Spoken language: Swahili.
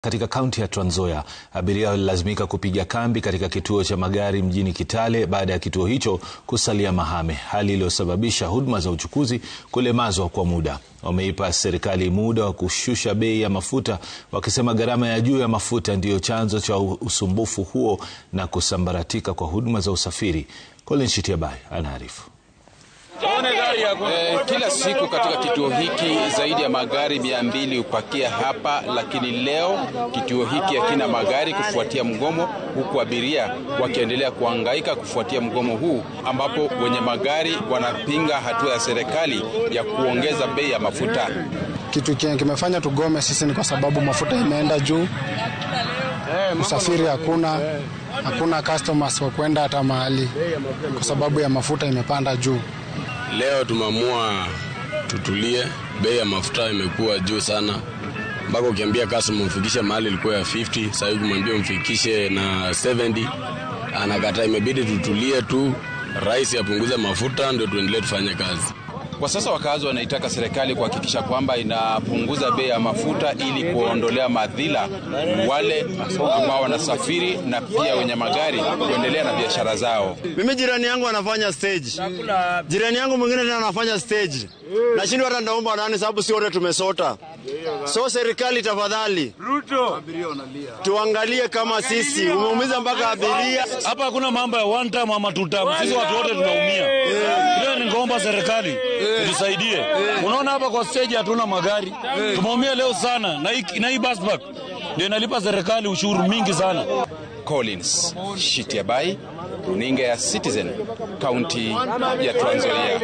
Katika kaunti ya Trans Nzoia, abiria walilazimika kupiga kambi katika kituo cha magari mjini Kitale baada ya kituo hicho kusalia mahame, hali iliyosababisha huduma za uchukuzi kulemazwa kwa muda. Wameipa serikali muda wa kushusha bei ya mafuta, wakisema gharama ya juu ya mafuta ndiyo chanzo cha usumbufu huo na kusambaratika kwa huduma za usafiri. Colin Shitiabai anaarifu. Kila siku katika kituo hiki zaidi ya magari 200 hupakia hapa, lakini leo kituo hiki hakina magari kufuatia mgomo, huku abiria wakiendelea kuhangaika kufuatia mgomo huu, ambapo wenye magari wanapinga hatua ya serikali ya kuongeza bei ya mafuta. Kitu kimefanya tugome sisi ni kwa sababu mafuta imeenda juu, usafiri hakuna customers wa kwenda hata mahali kwa sababu ya mafuta imepanda juu. Leo tumeamua tutulie, bei ya mafuta imekuwa juu sana. Mpaka ukiambia customer mfikishe mahali ilikuwa ya 50, sasa hivi kumwambia mfikishe na 70, anakataa. Imebidi tutulie tu, rais apunguze mafuta ndio tuendelee tufanye kazi. Kwa sasa wakazi wanaitaka serikali kuhakikisha kwamba inapunguza bei ya mafuta ili kuondolea madhila wale ambao wanasafiri na pia wenye magari kuendelea na biashara zao. Mimi jirani yangu anafanya stage. Jirani yangu mwingine tena anafanya stage. Nashindwa hata ndaomba nani sababu si wote tumesota. So serikali tafadhali, Ruto, tuangalie kama sisi umeumiza mpaka abiria. Hapa hakuna mambo ya one time ama two time. Sisi watu wote tunaumia. Leo ningeomba serikali tusaidie. Unaona hapa kwa stage hatuna magari. Tumeumia leo sana na hii bus back ndio inalipa serikali ushuru mingi sana. Collins Shitiabai, runinga ya Citizen, kaunti ya Trans Nzoia.